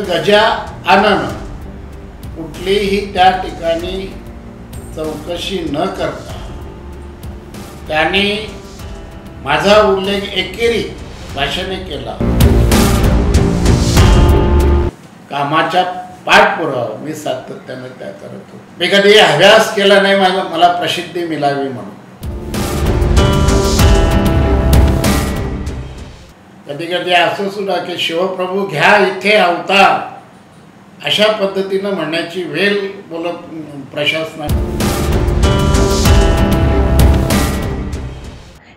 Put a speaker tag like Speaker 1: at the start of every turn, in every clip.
Speaker 1: गजा आनंद कुठलीही त्या ठिकाणी चौकशी न करता त्यांनी माझा उल्लेख एकेरी भाषणे केला। कामाच्या पाठपुरावा मी सातत्याने त्या करत होतो। मी कधी अभ्यास केला नाही, मला प्रसिद्धी मिळावी म्हणून। कधी कधी असं सुद्धा की शिवप्रभू घ्या इथे अवतार अशा पद्धतीने म्हणण्याची वेळ बोलत प्रशासनाने।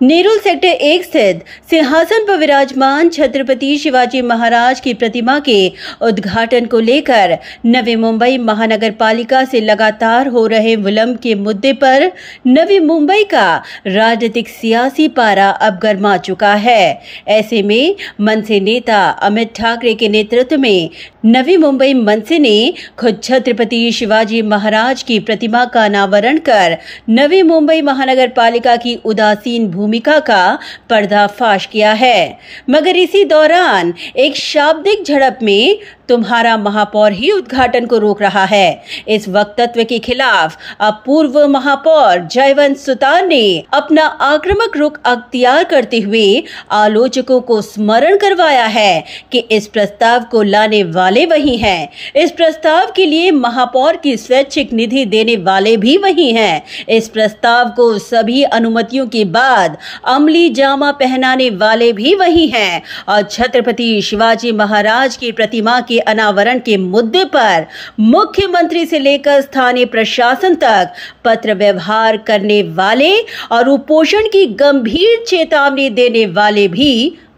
Speaker 2: नेरुल सेक्टर 1 स्थित सिंहासन पर विराजमान छत्रपति शिवाजी महाराज की प्रतिमा के उद्घाटन को लेकर नवी मुंबई महानगर पालिका से लगातार हो रहे विलंब के मुद्दे पर नवी मुंबई का राजनीतिक सियासी पारा अब गर्मा चुका है। ऐसे में मनसे नेता अमित ठाकरे के नेतृत्व में नवी मुंबई मनसे ने खुद छत्रपति शिवाजी महाराज की प्रतिमा का अनावरण कर नवी मुंबई महानगर पालिका की उदासीन भूमिका का पर्दाफाश किया है। मगर इसी दौरान एक शाब्दिक झड़प में तुम्हारा महापौर ही उद्घाटन को रोक रहा है। इस वक्तव्य के खिलाफ अब पूर्व महापौर जयवंत सुतार ने अपना आक्रामक रुख अख्तियार करते हुए आलोचकों को स्मरण करवाया है कि इस प्रस्ताव को लाने वाले वही हैं। इस प्रस्ताव के लिए महापौर की स्वैच्छिक निधि देने वाले भी वही हैं। इस प्रस्ताव को सभी अनुमतियों के बाद अमली जामा पहनाने वाले भी वही हैं और छत्रपति शिवाजी महाराज की प्रतिमा के अनावरण के मुद्दे पर मुख्यमंत्री से लेकर स्थानीय प्रशासन तक पत्र व्यवहार करने वाले और कुपोषण की गंभीर चेतावनी देने वाले भी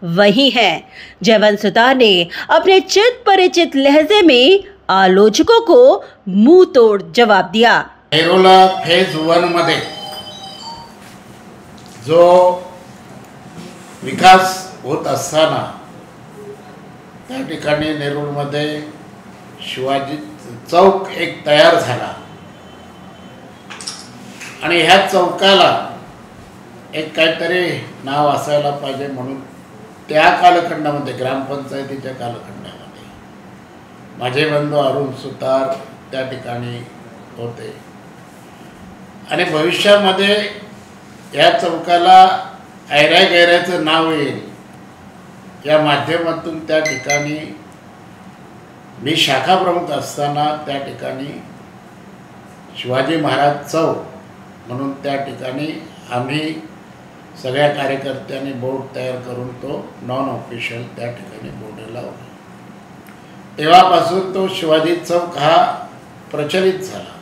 Speaker 2: वही हैं। जयवंत सुतार ने अपने चित परिचित लहजे में आलोचकों को मुंह तोड़ जवाब दिया।
Speaker 1: नेरुला फेज 1 मध्ये जो विकास होत असताना त्या ठिकाणी नेरुलमध्ये शिवाजी चौक एक तयार झाला आणि ह्या चौकाला एक काहीतरी नाव असायला पाहिजे म्हणून त्या कालखंडामध्ये ग्रामपंचायतीच्या कालखंडामध्ये माझे बंधू अरुण सुतार त्या ठिकाणी होते आणि भविष्यामध्ये या चौकाला ऐऱ्या गैऱ्याचं नाव येईल या माध्यमातून त्या ठिकाणी मी शाखा प्रमुख असताना त्या ठिकाणी शिवाजी महाराज चौक म्हणून त्या ठिकाणी आम्ही सगळ्या कार्यकर्त्यांनी बोर्ड तयार करून तो नॉन ऑफिशियल त्या ठिकाणी बोर्ड लावला। तेव्हापासून तो शिवाजी चौक हा प्रचलित झाला।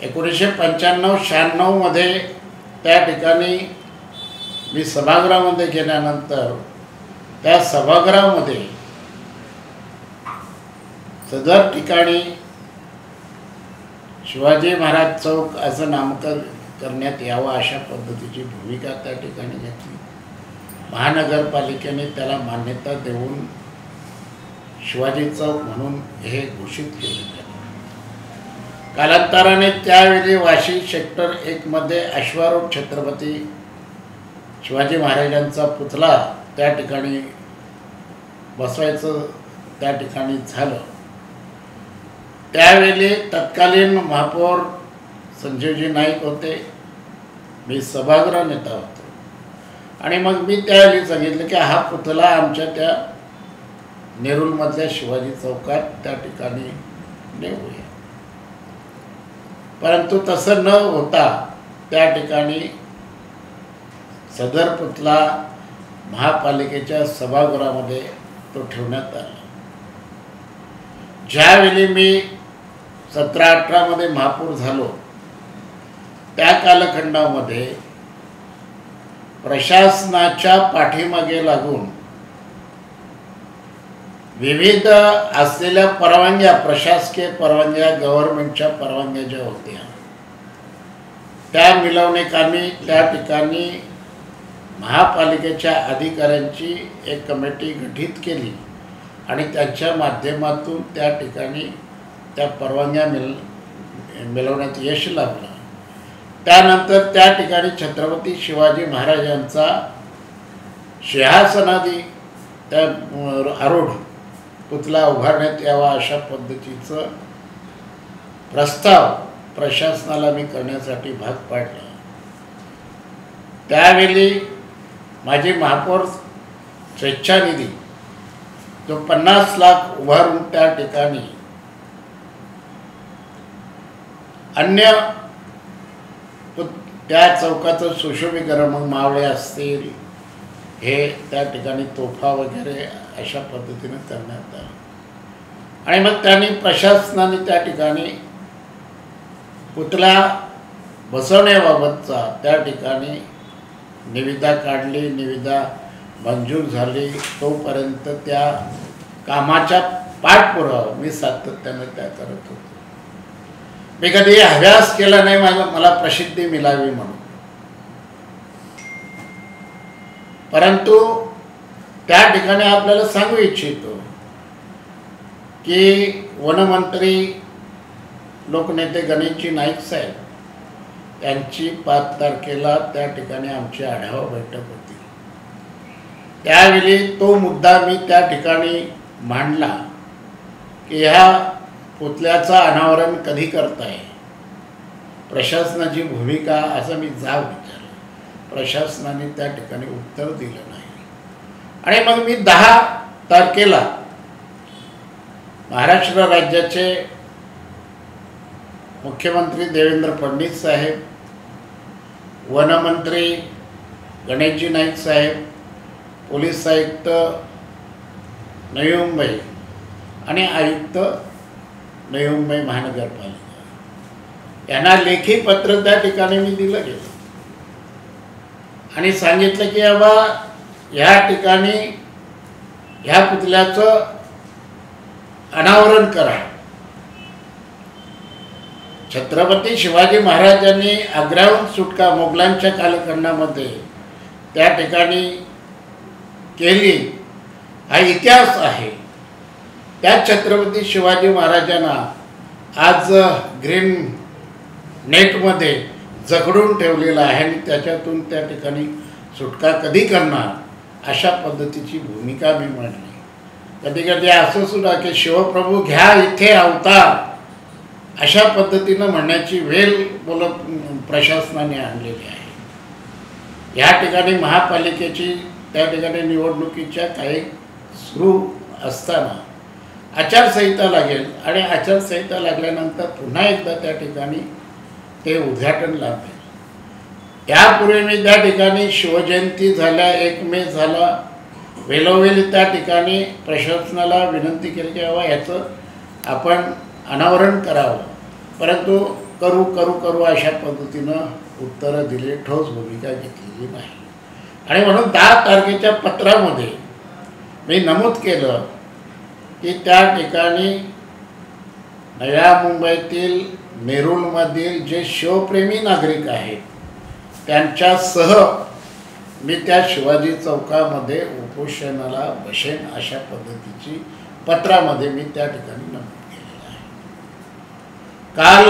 Speaker 1: 1995-96 मध्ये त्या ठिकाणी मी सभागृहामध्ये गेल्यानंतर त्या सभागृहामध्ये सदर ठिकाणी शिवाजी महाराज चौक असं नामकरण करण्यात यावं अशा पद्धतीची भूमिका त्या ठिकाणी घेतली। महानगरपालिकेने त्याला मान्यता देऊन शिवाजी चौक म्हणून हे घोषित केले। कालांतराने त्यावेळी वाशी सेक्टर 1 मध्ये अश्वारूढ छत्रपती शिवाजी महाराजांचा पुतळा त्या ठिकाणी बसवायचं त्या ठिकाणी झालं। त्यावेळी तत्कालीन महापौर संजीवजी नाईक होते, मी सभागृह नेता होतो आणि मग मी त्यावेळी सांगितलं की हा पुतळा आमच्या त्या नेरुलमधल्या शिवाजी चौकात त्या ठिकाणी नेऊया। परंतु तसं न होता त्या ठिकाणी सदर पुतळा महापालिकेच्या सभागृहामध्ये तो ठेवण्यात आला। ज्यावेळी मी 17-18 मध्ये महापौर झालो त्या कालखंडामध्ये प्रशासनाच्या पाठीमागे लागून विविध असलेल्या परवानग्या, प्रशासकीय परवानग्या, गव्हर्नमेंटच्या परवानग्या ज्या होत्या त्या मिळवणे कामी त्या ठिकाणी महापालिकेच्या अधिकाऱ्यांची एक कमिटी गठीत केली आणि त्यांच्या माध्यमातून त्या ठिकाणी त्या परवानग्या मिळवण्यात यश लाभलं। त्यानंतर त्या ठिकाणी छत्रपती शिवाजी महाराजांचा सिंहासनादी त्या आरूढ पुतळा उभारण्यात यावा अशा पद्धतीचं प्रस्ताव प्रशासनाला मी करण्यासाठी भाग पाडला। त्यावेळी माझी महापौर स्वेच्छानिधी जो 50 लाख उभारून त्या ठिकाणी अन्य त्या चौकाचं सुशोभीकरण मग मावळे असतील हे त्या ठिकाणी तोफा वगैरे अशा पद्धतीने करण्यात आलं। आणि मग त्यांनी प्रशासनाने त्या ठिकाणी पुतळा बसवण्याबाबतचा त्या ठिकाणी निविदा काढली, निविदा मंजूर झाली। तोपर्यंत त्या कामाच्या पाठपुरावा मी सातत्याने त्या करत होतो। मी कधी अभ्यास केला नाही मला प्रसिद्धी मिळावी म्हणून, परंतु त्या ठिकाणी आपल्याला सांगू इच्छितो की वनमंत्री लोकनेते गणेशजी नाईक साहेब यांची 5 तारखेला त्या ठिकाणी आमची आढावा बैठक होती। त्यावेळी तो मुद्दा मी त्या ठिकाणी मांडला की ह्या पुतळ्याचं अनावरण कधी करताय, प्रशासनाची भूमिका, असं मी विचारलं। प्रशासनाने त्या ठिकाणी उत्तर दिलं नाही। आणि मग मी 10 तारखेला महाराष्ट्र राज्याचे मुख्यमंत्री देवेंद्र फडणवीस साहेब, वनमंत्री गणेशजी नाईक साहेब, पोलीस आयुक्त नवी मुंबई आणि आयुक्त नवी मुंबई महानगरपालिका यांना लेखी पत्र त्या ठिकाणी मी दिलं गेलं आणि सांगितलं की बाबा या ठिकाणी ह्या पुतळ्याचं अनावरण करा। छत्रपती शिवाजी महाराजांनी आग्र्याहून सुटका मोगलांच्या कालखंडामध्ये त्या ठिकाणी केली, हा इतिहास आहे। त्या छत्रपती शिवाजी महाराजांना आज ग्रीन नेटमध्ये जखडून ठेवलेला आहे आणि त्याच्यातून त्या ठिकाणी सुटका कधी करणार अशा पद्धतीची भूमिका मी मांडली। कधी कधी असं सुद्धा की शिवप्रभू घ्या इथे अवतार अशा पद्धतीनं म्हणण्याची वेळ प्रशासनाने आणलेली आहे। या ठिकाणी महापालिकेची त्या ठिकाणी निवडणुकीच्या काही सुरू असताना आचारसंहिता लागेल आणि आचारसंहिता लागल्यानंतर पुन्हा एकदा त्या ठिकाणी ते उद्घाटन लागेल। यापूर्वी मी त्या ठिकाणी शिवजयंती झाल्या, 1 मे झाला, वेळोवेळी त्या ठिकाणी प्रशासनाला विनंती केली की बाबा याचं आपण अनावरण करावं, परंतु करू करू करू अशा पद्धतीनं उत्तरं दिली, ठोस भूमिका घेतलेली नाही। आणि म्हणून 10 तारखेच्या पत्रामध्ये मी नमूद केलं की त्या ठिकाणी नव्या मुंबईतील नेरूळमधील जे शिवप्रेमी नागरिक आहेत त्यांच्यासह मी त्या शिवाजी चौकामध्ये उपोषणाला बसेन अशा पद्धतीची पत्रामध्ये मी त्या ठिकाणी नमूद केलेलं आहे। काल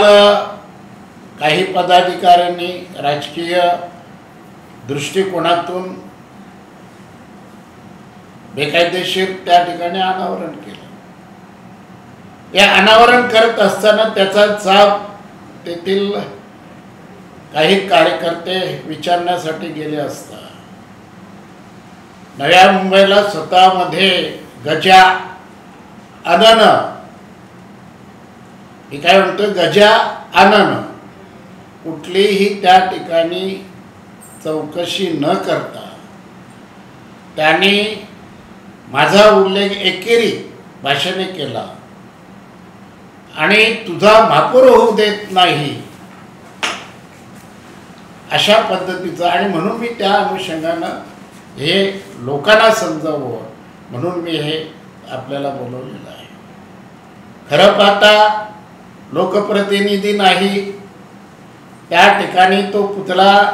Speaker 1: काही पदाधिकाऱ्यांनी राजकीय दृष्टिकोनातून बेकायदेशीर त्या ठिकाणी अनावरण केलं। या अनावरण करत असताना त्याचा जाब तेथील काही कार्यकर्ते विचारण्यासाठी गेले असता नव्या मुंबईला स्वतःमध्ये गजा आनन, मी काय म्हणतो गजा आनन, कुठलीही त्या ठिकाणी चौकशी न करता त्यांनी माझा उल्लेख एकेरी भाषेने केला आणि तुझा महापौर होऊ देत नाही अशा पद्धतीचा। आणि म्हणून मी त्या अनुषंगानं हे लोकांना समजावं म्हणून मी हे आपल्याला बोलवलेलं आहे। खरं पाहता लोकप्रतिनिधी नाही, त्या ठिकाणी तो पुतळा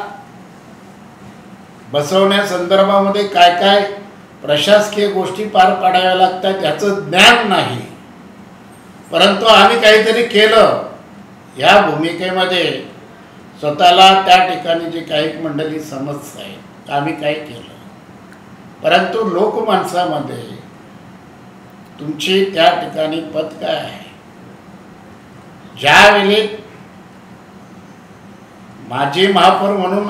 Speaker 1: बसवण्यासंदर्भामध्ये काय काय प्रशासकीय गोष्टी पार पाडाव्या लागतात याचं ज्ञान नाही, परंतु आम्ही काहीतरी केलं या भूमिकेमध्ये स्वतःला त्या ठिकाणी जी काही मंडळी समजत आहेत आम्ही काय केलं, परंतु लोकमानसामध्ये तुमची त्या ठिकाणी पद काय आहे? ज्यावेळी माजी महापौर म्हणून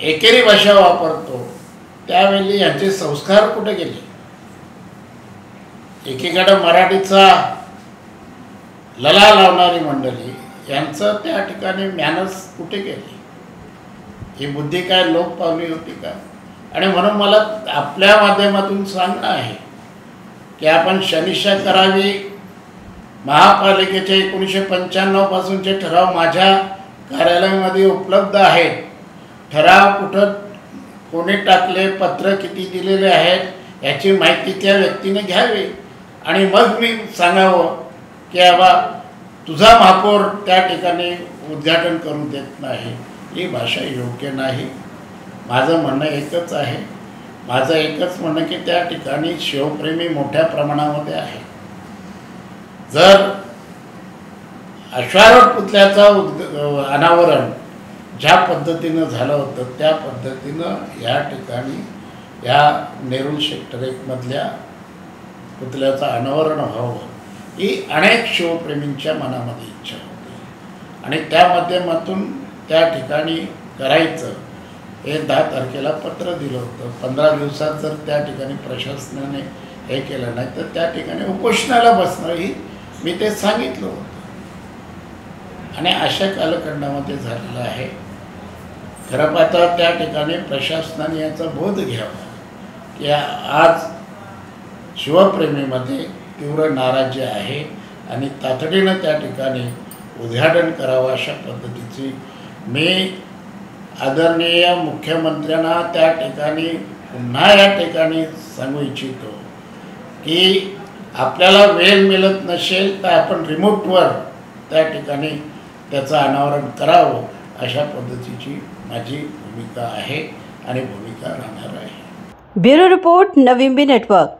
Speaker 1: एकेरी भाषा वापरतो त्यावेळी यांचे संस्कार कुठे गेले? एकीकडे मराठीचा लळा लावणारी मंडळी यांचं त्या ठिकाणी मॅनर्स कुठे गेले? ही बुद्धी काय लोप पावली होती का? आणि म्हणून मला आपल्या माध्यमातून सांगणं आहे की आपण शनिशा करावी. महापालिकेचे 1995 पासूनचे ठराव माझ्या कार्यालयामध्ये उपलब्ध आहेत. ठराव कुठं कोणी टाकले, पत्र किती दिलेले आहेत याची माहिती त्या व्यक्तीने घ्यावी आणि मग मी सांगावं की बाबा तुझा महापौर त्या ठिकाणी उद्घाटन करू देत नाही. ही भाषा योग्य नाही. माझं म्हणणं एकच आहे, माझं एकच म्हणणं की त्या ठिकाणी शिवप्रेमी मोठ्या प्रमाणामध्ये आहे. जर अश्वारूढ पुतळ्याचा अनावरण ज्या पद्धतीनं झालं होतं त्या पद्धतीनं या ठिकाणी या नेरूळ सेक्टर 1 मधल्या पुतळ्याचं अनावरण व्हावं ही अनेक शिवप्रेमींच्या मनामध्ये इच्छा होती आणि त्या माध्यमातून त्या ठिकाणी करायचं हे 10 तारखेला पत्र दिलं होतं. 15 दिवसात जर त्या ठिकाणी प्रशासनाने हे केलं नाही तर त्या ठिकाणी उपोषणाला बसणं ही मी ते सांगितलं होतं आणि अशा कालखंडामध्ये झालेलं आहे. खरं पाहता त्या ठिकाणी प्रशासनाने याचा बोध घ्यावा की आज शिवप्रेमीमध्ये तीव्र नाराजी आहे आणि तातडीनं त्या ठिकाणी उद्घाटन करावं अशा पद्धतीची मी आदरणीय मुख्यमंत्र्यांना त्या ठिकाणी पुन्हा या ठिकाणी सांगू इच्छितो की आपल्याला वेळ मिळत नसेल तर आपण रिमोटवर त्या ठिकाणी त्याचं अनावरण करावं अशा पद्धतीची माझी भूमिका आहे आणि भूमिका राहणार आहे.
Speaker 2: Bureau report, Navi Mumbai network.